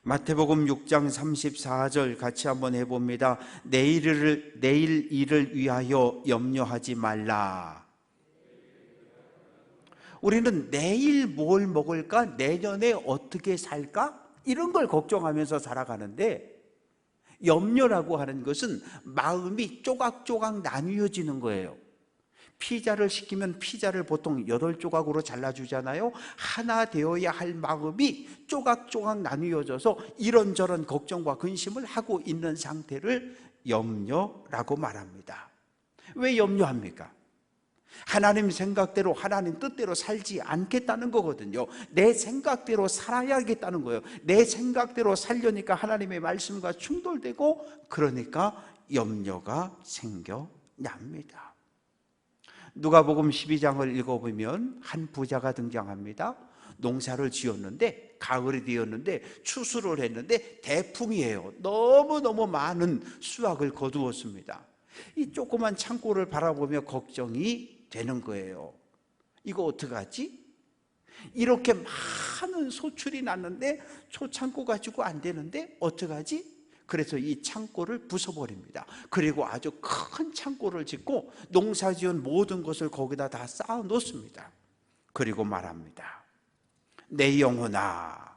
마태복음 6장 34절 같이 한번 해봅니다. 내일 일을 위하여 염려하지 말라. 우리는 내일 뭘 먹을까? 내년에 어떻게 살까? 이런 걸 걱정하면서 살아가는데, 염려라고 하는 것은 마음이 조각조각 나뉘어지는 거예요. 피자를 시키면 피자를 보통 8조각으로 잘라주잖아요. 하나 되어야 할 마음이 조각조각 나뉘어져서 이런저런 걱정과 근심을 하고 있는 상태를 염려라고 말합니다. 왜 염려합니까? 하나님 생각대로, 하나님 뜻대로 살지 않겠다는 거거든요. 내 생각대로 살아야겠다는 거예요. 내 생각대로 살려니까 하나님의 말씀과 충돌되고, 그러니까 염려가 생겨납니다. 누가복음 12장을 읽어보면 한 부자가 등장합니다. 농사를 지었는데, 가을이 되었는데 추수를 했는데 대풍이에요. 너무너무 많은 수확을 거두었습니다. 이 조그만 창고를 바라보며 걱정이 되는 거예요. 이거 어떡하지? 이렇게 많은 소출이 났는데 소창고 가지고 안 되는데 어떡하지? 그래서 이 창고를 부숴버립니다. 그리고 아주 큰 창고를 짓고 농사지은 모든 것을 거기다 다 쌓아 놓습니다. 그리고 말합니다. 내 영혼아,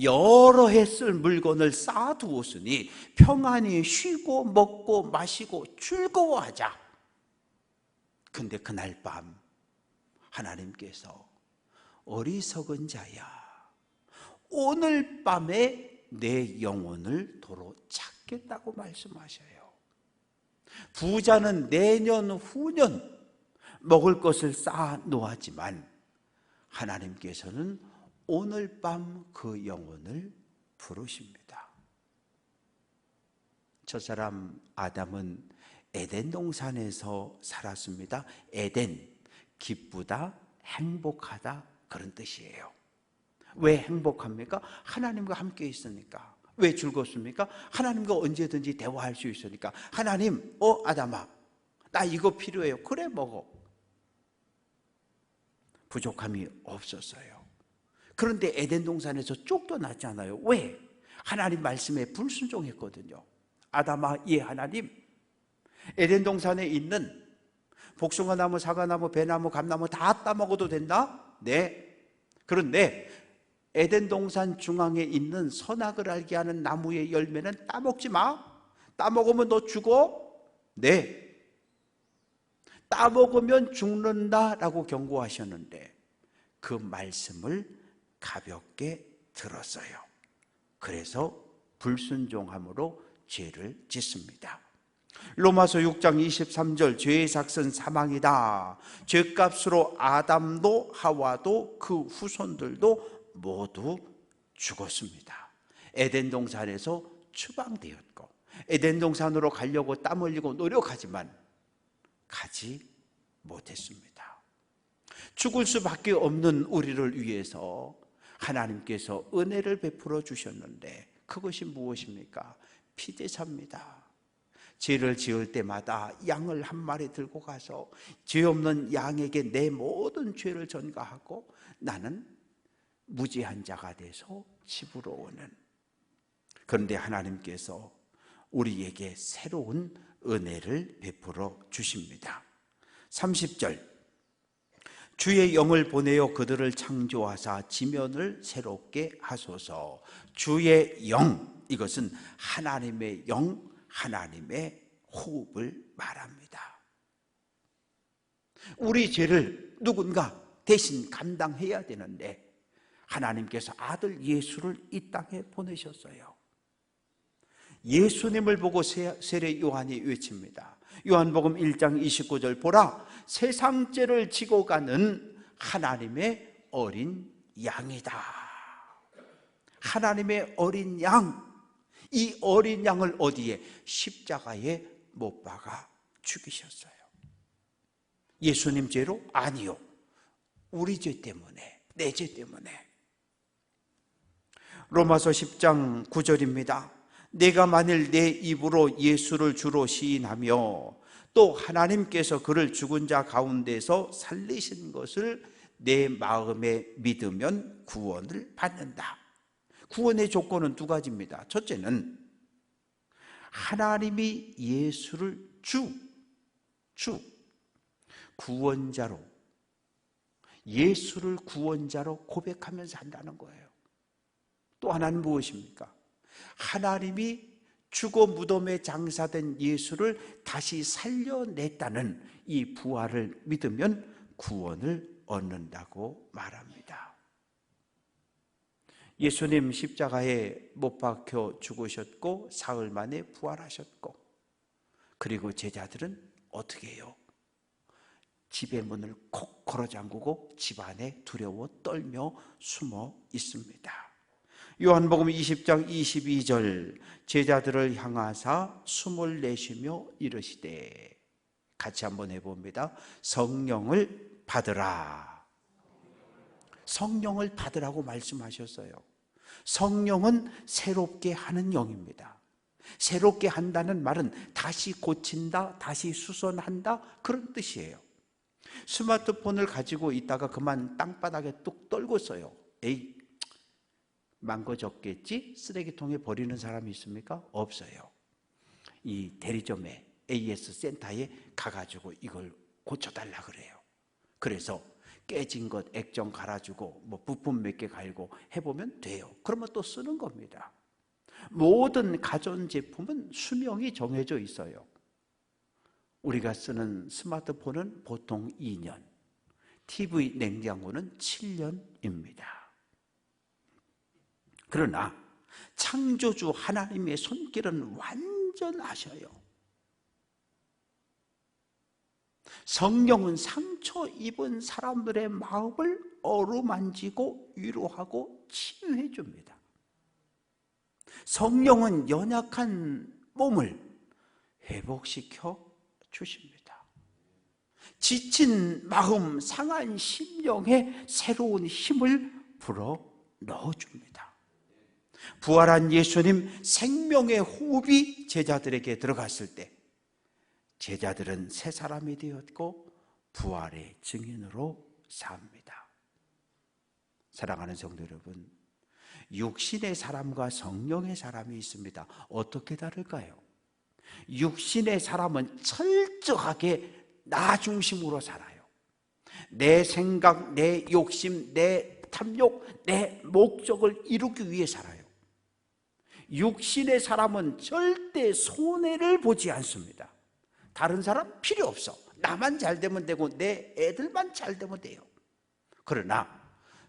여러 해 쓸 물건을 쌓아두었으니 평안히 쉬고 먹고 마시고 즐거워하자. 근데 그날 밤 하나님께서 어리석은 자야, 오늘 밤에 내 영혼을 도로 찾겠다고 말씀하셔요. 부자는 내년 후년 먹을 것을 쌓아 놓았지만 하나님께서는 오늘 밤 그 영혼을 부르십니다. 저 사람 아담은 에덴 동산에서 살았습니다. 에덴, 기쁘다, 행복하다 그런 뜻이에요. 왜 행복합니까? 하나님과 함께 있으니까. 왜 즐겁습니까? 하나님과 언제든지 대화할 수 있으니까. 하나님, 아담아, 나 이거 필요해요. 그래, 먹어. 부족함이 없었어요. 그런데 에덴 동산에서 쫓겨났잖아요. 왜? 하나님 말씀에 불순종했거든요. 아담아, 예, 하나님. 에덴 동산에 있는 복숭아 나무, 사과나무, 배나무, 감나무 다 따먹어도 된다? 네. 그런데 에덴 동산 중앙에 있는 선악을 알게 하는 나무의 열매는 따먹지 마. 따먹으면 너 죽어? 네. 따먹으면 죽는다라고 경고하셨는데 그 말씀을 가볍게 들었어요. 그래서 불순종함으로 죄를 짓습니다. 로마서 6장 23절 죄의 삭은 사망이다. 죄값으로 아담도 하와도 그 후손들도 모두 죽었습니다. 에덴 동산에서 추방되었고 에덴 동산으로 가려고 땀 흘리고 노력하지만 가지 못했습니다. 죽을 수밖에 없는 우리를 위해서 하나님께서 은혜를 베풀어 주셨는데 그것이 무엇입니까? 피제사입니다. 죄를 지을 때마다 양을 한 마리 들고 가서 죄 없는 양에게 내 모든 죄를 전가하고 나는 무죄한 자가 돼서 집으로 오는. 그런데 하나님께서 우리에게 새로운 은혜를 베풀어 주십니다. 30절 주의 영을 보내어 그들을 창조하사 지면을 새롭게 하소서. 주의 영, 이것은 하나님의 영, 하나님의 호흡을 말합니다. 우리 죄를 누군가 대신 감당해야 되는데 하나님께서 아들 예수를 이 땅에 보내셨어요. 예수님을 보고 세례 요한이 외칩니다. 요한복음 1장 29절 보라 세상 죄를 지고 가는 하나님의 어린 양이다. 하나님의 어린 양, 이 어린 양을 어디에? 십자가에 못 박아 죽이셨어요. 예수님 죄로? 아니요. 우리 죄 때문에, 내 죄 때문에. 로마서 10장 9절입니다. 내가 만일 내 입으로 예수를 주로 시인하며 또 하나님께서 그를 죽은 자 가운데서 살리신 것을 내 마음에 믿으면 구원을 받는다. 구원의 조건은 두 가지입니다. 첫째는 하나님이 예수를 구원자로, 예수를 구원자로 고백하면서 한다는 거예요. 또 하나는 무엇입니까? 하나님이 죽어 무덤에 장사된 예수를 다시 살려냈다는 이 부활을 믿으면 구원을 얻는다고 말합니다. 예수님 십자가에 못 박혀 죽으셨고 사흘 만에 부활하셨고, 그리고 제자들은 어떻게 해요? 집의 문을 콕 걸어 잠그고 집 안에 두려워 떨며 숨어 있습니다. 요한복음 20장 22절 제자들을 향하사 숨을 내쉬며 이르시되, 같이 한번 해봅니다. 성령을 받으라. 성령을 받으라고 말씀하셨어요. 성령은 새롭게 하는 영입니다. 새롭게 한다는 말은 다시 고친다, 다시 수선한다, 그런 뜻이에요. 스마트폰을 가지고 있다가 그만 땅바닥에 뚝 떨궜어요. 에이, 망가졌겠지? 쓰레기통에 버리는 사람이 있습니까? 없어요. 이 대리점에 AS 센터에 가가지고 이걸 고쳐달라 그래요. 그래서 깨진 것 액정 갈아주고 뭐 부품 몇 개 갈고 해보면 돼요. 그러면 또 쓰는 겁니다. 모든 가전제품은 수명이 정해져 있어요. 우리가 쓰는 스마트폰은 보통 2년, TV 냉장고는 7년입니다. 그러나 창조주 하나님의 손길은 완전하셔요. 성령은 상처 입은 사람들의 마음을 어루만지고 위로하고 치유해 줍니다. 성령은 연약한 몸을 회복시켜 주십니다. 지친 마음, 상한 심령에 새로운 힘을 불어 넣어줍니다. 부활한 예수님 생명의 호흡이 제자들에게 들어갔을 때 제자들은 새 사람이 되었고 부활의 증인으로 삽니다. 사랑하는 성도 여러분, 육신의 사람과 성령의 사람이 있습니다. 어떻게 다를까요? 육신의 사람은 철저하게 나 중심으로 살아요. 내 생각, 내 욕심, 내 탐욕, 내 목적을 이루기 위해 살아요. 육신의 사람은 절대 손해를 보지 않습니다. 다른 사람 필요 없어. 나만 잘 되면 되고 내 애들만 잘 되면 돼요. 그러나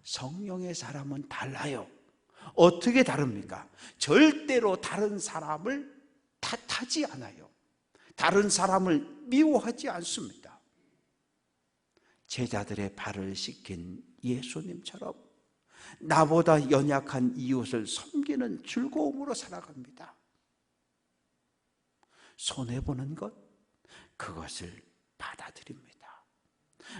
성령의 사람은 달라요. 어떻게 다릅니까? 절대로 다른 사람을 탓하지 않아요. 다른 사람을 미워하지 않습니다. 제자들의 발을 씻긴 예수님처럼 나보다 연약한 이웃을 섬기는 즐거움으로 살아갑니다. 손해보는 것, 그것을 받아들입니다.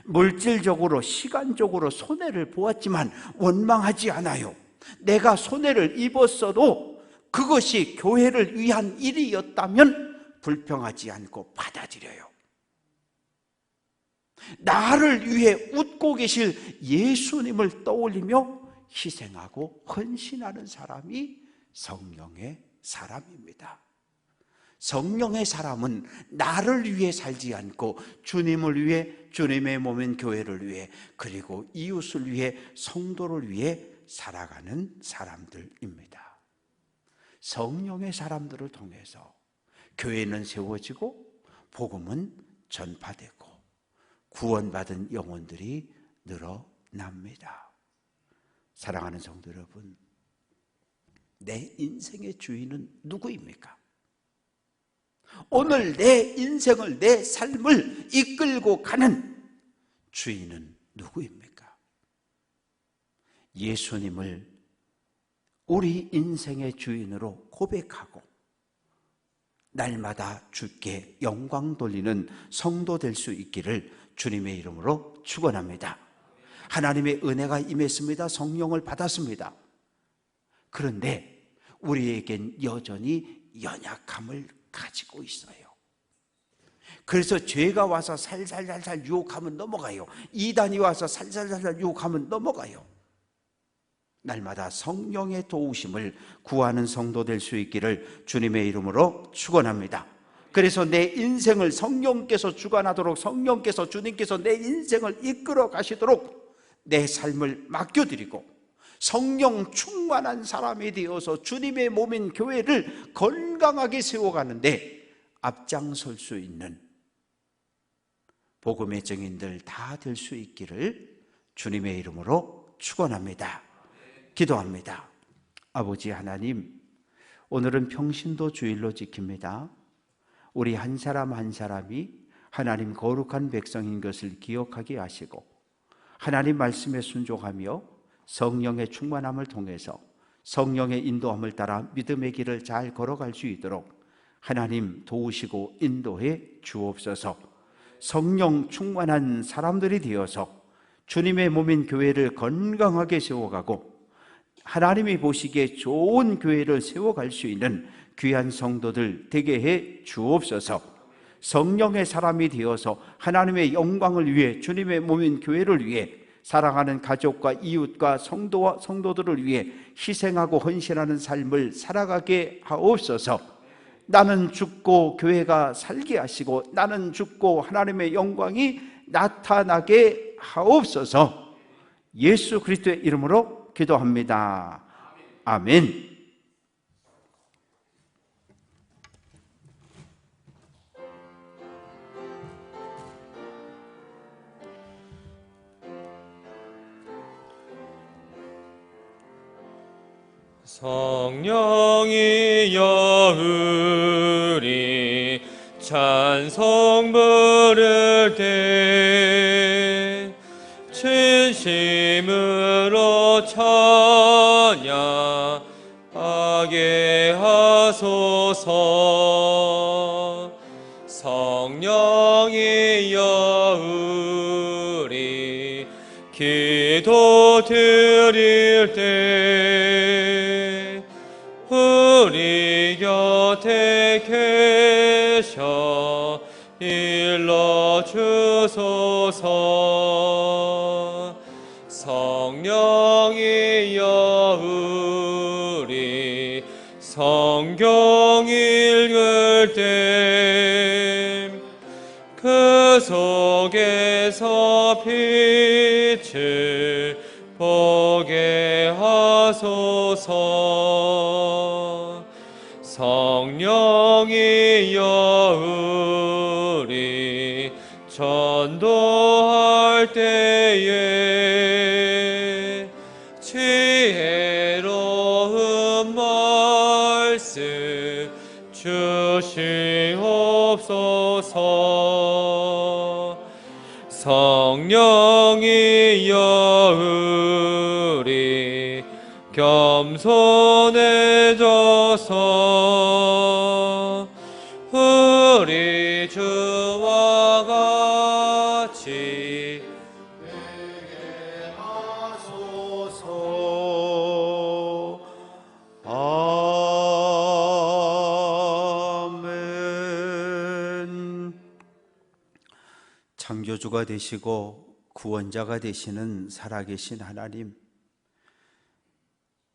물질적으로, 시간적으로 손해를 보았지만 원망하지 않아요. 내가 손해를 입었어도 그것이 교회를 위한 일이었다면 불평하지 않고 받아들여요. 나를 위해 웃고 계실 예수님을 떠올리며 희생하고 헌신하는 사람이 성령의 사람입니다. 성령의 사람은 나를 위해 살지 않고 주님을 위해, 주님의 몸인 교회를 위해, 그리고 이웃을 위해, 성도를 위해 살아가는 사람들입니다. 성령의 사람들을 통해서 교회는 세워지고 복음은 전파되고 구원받은 영혼들이 늘어납니다. 사랑하는 성도 여러분, 내 인생의 주인은 누구입니까? 오늘 내 인생을, 내 삶을 이끌고 가는 주인은 누구입니까? 예수님을 우리 인생의 주인으로 고백하고 날마다 주께 영광 돌리는 성도 될 수 있기를 주님의 이름으로 축원합니다. 하나님의 은혜가 임했습니다. 성령을 받았습니다. 그런데 우리에겐 여전히 연약함을 가지고 있어요. 그래서 죄가 와서 살살살살 유혹하면 넘어가요. 이단이 와서 살살살살 유혹하면 넘어가요. 날마다 성령의 도우심을 구하는 성도 될 수 있기를 주님의 이름으로 축원합니다. 그래서 내 인생을 성령께서 주관하도록, 성령께서, 주님께서 내 인생을 이끌어 가시도록 내 삶을 맡겨드리고 성령 충만한 사람이 되어서 주님의 몸인 교회를 건강하게 세워가는데 앞장설 수 있는 복음의 증인들 다 될 수 있기를 주님의 이름으로 축원합니다. 기도합니다. 아버지 하나님, 오늘은 평신도 주일로 지킵니다. 우리 한 사람 한 사람이 하나님 거룩한 백성인 것을 기억하게 하시고 하나님 말씀에 순종하며 성령의 충만함을 통해서 성령의 인도함을 따라 믿음의 길을 잘 걸어갈 수 있도록 하나님 도우시고 인도해 주옵소서. 성령 충만한 사람들이 되어서 주님의 몸인 교회를 건강하게 세워가고 하나님이 보시기에 좋은 교회를 세워갈 수 있는 귀한 성도들 되게 해 주옵소서. 성령의 사람이 되어서 하나님의 영광을 위해, 주님의 몸인 교회를 위해, 사랑하는 가족과 이웃과 성도와 성도들을 위해 희생하고 헌신하는 삶을 살아가게 하옵소서. 나는 죽고 교회가 살게 하시고 나는 죽고 하나님의 영광이 나타나게 하옵소서. 예수 그리스도의 이름으로 기도합니다. 아멘. 성령이 여으리 찬송 부를 때 진심으로 찬양하게 하소서. 성령이여 우리 기도 드릴 때 우리 곁에 계셔 일러주소서. 성령이여 우리 성경 읽을 때 그 속에서 빛을 보게 하소서. 성령이여 우리 전도할 때에 지혜로운 말씀 주시옵소서. 성령이여 우리 겸손해져서 우리 주와 같이 되게 하소서. 아멘. 창조주가 되시고 구원자가 되시는 살아계신 하나님,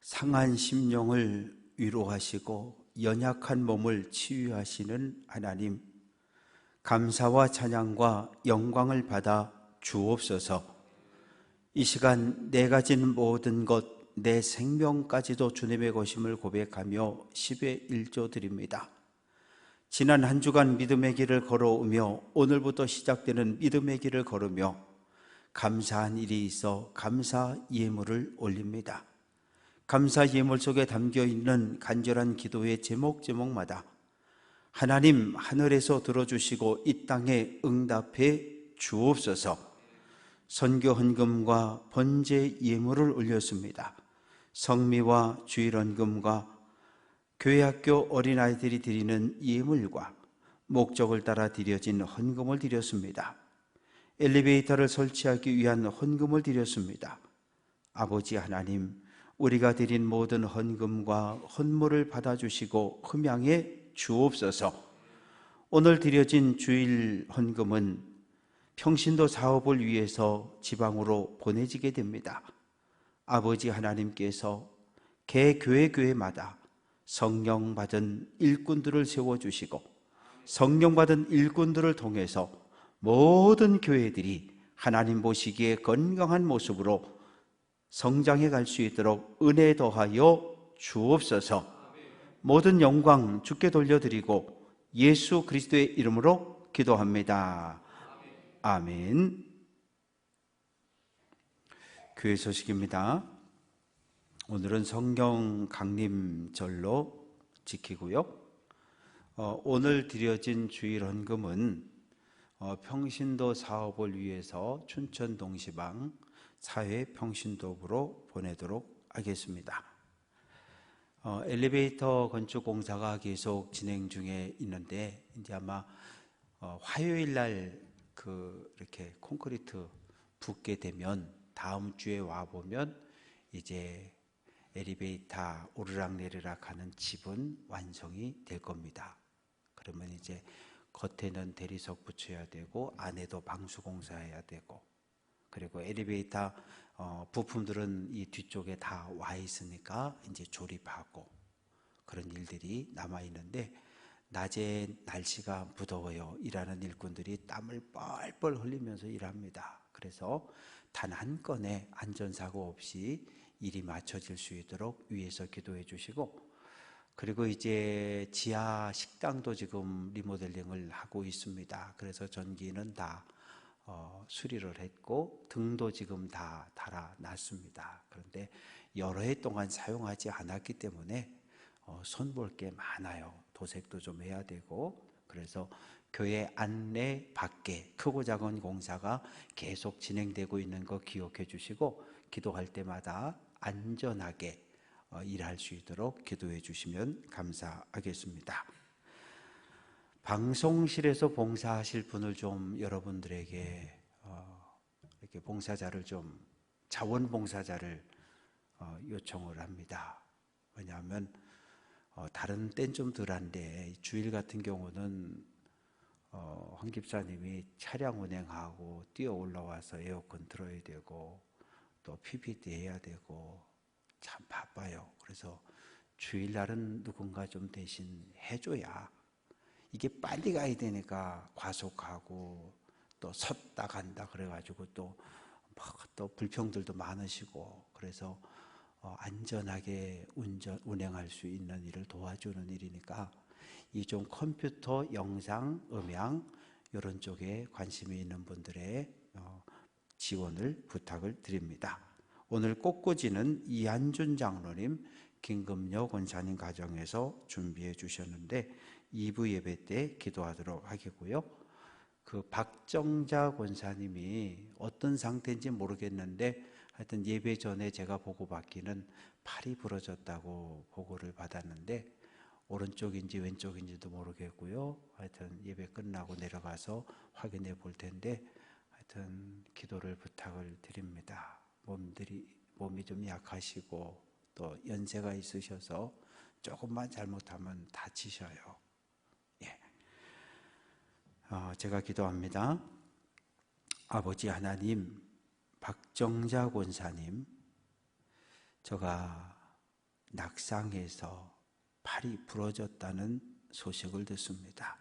상한 심령을 위로하시고 연약한 몸을 치유하시는 하나님, 감사와 찬양과 영광을 받아 주옵소서. 이 시간 내 가진 모든 것, 내 생명까지도 주님의 것임을 고백하며 10의 1조 드립니다. 지난 한 주간 믿음의 길을 걸어오며 오늘부터 시작되는 믿음의 길을 걸으며 감사한 일이 있어 감사 예물을 올립니다. 감사 예물 속에 담겨있는 간절한 기도의 제목마다 하나님 하늘에서 들어주시고 이 땅에 응답해 주옵소서. 선교 헌금과 번제 예물을 올렸습니다. 성미와 주일 헌금과 교회학교 어린아이들이 드리는 예물과 목적을 따라 드려진 헌금을 드렸습니다. 엘리베이터를 설치하기 위한 헌금을 드렸습니다. 아버지 하나님, 우리가 드린 모든 헌금과 헌물을 받아주시고 흠양해 주옵소서. 오늘 드려진 주일 헌금은 평신도 사업을 위해서 지방으로 보내지게 됩니다. 아버지 하나님께서 교회마다 성령 받은 일꾼들을 세워주시고 성령 받은 일꾼들을 통해서 모든 교회들이 하나님 보시기에 건강한 모습으로 성장해 갈 수 있도록 은혜 더하여 주옵소서. 모든 영광 주께 돌려드리고 예수 그리스도의 이름으로 기도합니다. 아멘. 교회 소식입니다. 오늘은 성경 강림절로 지키고요. 오늘 드려진 주일 헌금은 평신도 사업을 위해서 춘천 동시방 사회 평신도부로 보내도록 하겠습니다. 엘리베이터 건축 공사가 계속 진행 중에 있는데 이제 아마 화요일 날 이렇게 콘크리트 붓게 되면 다음 주에 와 보면 이제 엘리베이터 오르락내리락 하는 집은 완성이 될 겁니다. 그러면 이제 겉에는 대리석 붙여야 되고 안에도 방수 공사해야 되고, 그리고 엘리베이터 부품들은 이 뒤쪽에 다 와 있으니까 이제 조립하고 그런 일들이 남아 있는데, 낮에 날씨가 무더워요. 일하는 일꾼들이 땀을 뻘뻘 흘리면서 일합니다. 그래서 단 한 건의 안전사고 없이 일이 맞춰질 수 있도록 위에서 기도해 주시고, 그리고 이제 지하 식당도 지금 리모델링을 하고 있습니다. 그래서 전기는 다 수리를 했고 등도 지금 다 달아놨습니다. 그런데 여러 해 동안 사용하지 않았기 때문에 손볼 게 많아요. 도색도 좀 해야 되고, 그래서 교회 안내 밖에 크고 작은 공사가 계속 진행되고 있는 거 기억해 주시고 기도할 때마다 안전하게 일할 수 있도록 기도해 주시면 감사하겠습니다. 방송실에서 봉사하실 분을 좀 여러분들에게 이렇게 봉사자를 좀 자원봉사자를 요청을 합니다. 왜냐하면 다른 때는 좀 덜한데 주일 같은 경우는 황 집사님이 차량 운행하고 뛰어 올라와서 에어컨 들어야 되고 또 PPT 해야 되고 참 바빠요. 그래서 주일날은 누군가 좀 대신 해줘야 이게 빨리 가야 되니까 과속하고 또 섰다 간다 그래가지고 또 불평들도 많으시고 그래서 안전하게 운행할 수 있는 일을 도와주는 일이니까 이 좀 컴퓨터, 영상, 음향 이런 쪽에 관심이 있는 분들의 지원을 부탁을 드립니다. 오늘 꽃꽂이는 이한준 장로님, 김금여 권사님 가정에서 준비해 주셨는데 2부 예배 때 기도하도록 하겠고요. 그 박정자 권사님이 어떤 상태인지 모르겠는데 하여튼 예배 전에 제가 보고받기는 팔이 부러졌다고 보고를 받았는데 오른쪽인지 왼쪽인지도 모르겠고요. 하여튼 예배 끝나고 내려가서 확인해 볼 텐데 하여튼 기도를 부탁을 드립니다. 몸이 좀 약하시고 또 연세가 있으셔서 조금만 잘못하면 다치셔요. 예. 제가 기도합니다. 아버지 하나님, 박정자 권사님, 저가 낙상해서 팔이 부러졌다는 소식을 듣습니다.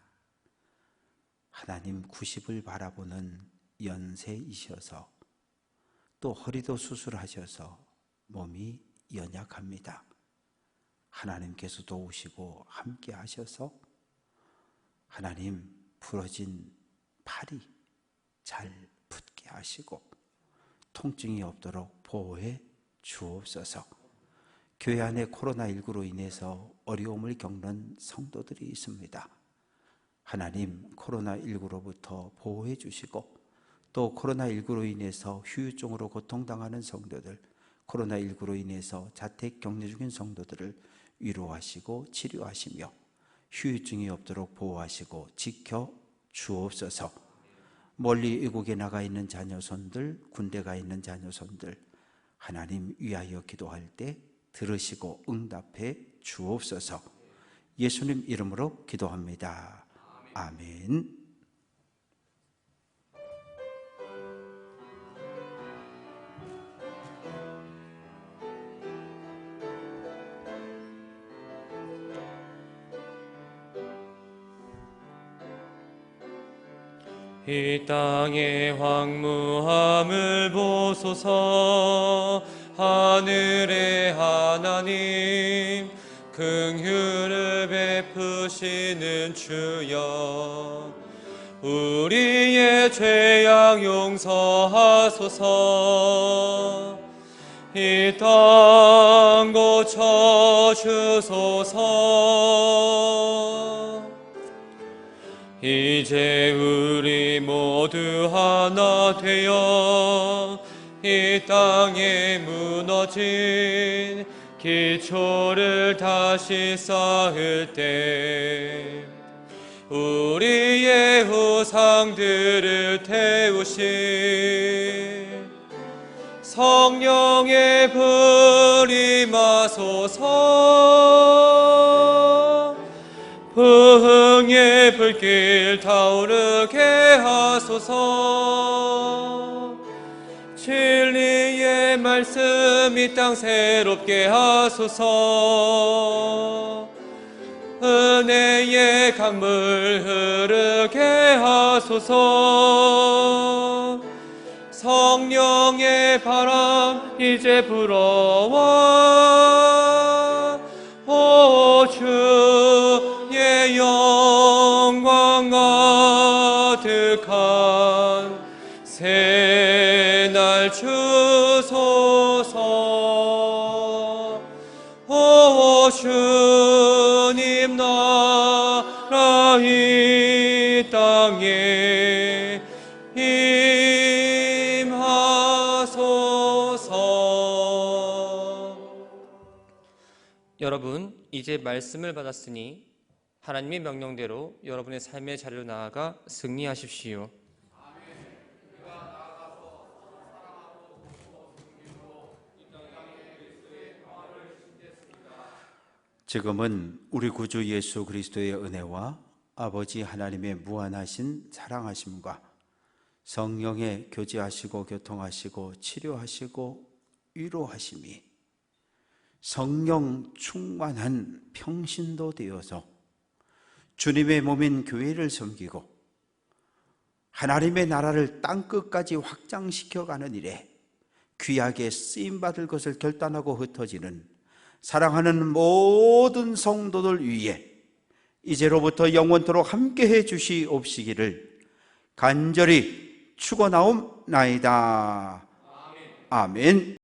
하나님 90을 바라보는 연세이셔서 또 허리도 수술하셔서 몸이 연약합니다. 하나님께서 도우시고 함께 하셔서 하나님 부러진 팔이 잘 붙게 하시고 통증이 없도록 보호해 주옵소서. 교회 안에 코로나19로 인해서 어려움을 겪는 성도들이 있습니다. 하나님 코로나19로부터 보호해 주시고 또 코로나19로 인해서 후유증으로 고통당하는 성도들, 코로나19로 인해서 자택 격리 중인 성도들을 위로하시고 치료하시며 후유증이 없도록 보호하시고 지켜 주옵소서. 멀리 외국에 나가 있는 자녀손들, 군대 가 있는 자녀손들 하나님 위하여 기도할 때 들으시고 응답해 주옵소서. 예수님 이름으로 기도합니다. 아멘. 이 땅의 황무함을 보소서. 하늘의 하나님, 긍휼을 베푸시는 주여, 우리의 죄악 용서하소서. 이 땅 고쳐 주소서. 이제 우리 모두 하나 되어 이 땅에 무너진 기초를 다시 쌓을 때 우리의 후상들을 태우신 성령의 불 임하소서. 부흥의 불길 타오르게 하소서. 진리의 말씀 이 땅 새롭게 하소서. 은혜의 강물 흐르게 하소서. 성령의 바람 이제 불어와 오 주의 영광 가득한 새날 주소서. 오 주님 나라 이 땅 여러분 이제 말씀을 받았으니 하나님의 명령대로 여러분의 삶의 자리로 나아가 승리하십시오. 지금은 우리 구주 예수 그리스도의 은혜와 아버지 하나님의 무한하신 사랑하심과 성령의 교제하시고 교통하시고 치료하시고 위로하심이 성령 충만한 평신도 되어서 주님의 몸인 교회를 섬기고 하나님의 나라를 땅끝까지 확장시켜가는 일에 귀하게 쓰임받을 것을 결단하고 흩어지는 사랑하는 모든 성도들 위에 이제로부터 영원토록 함께해 주시옵시기를 간절히 축원하옵나이다. 아멘.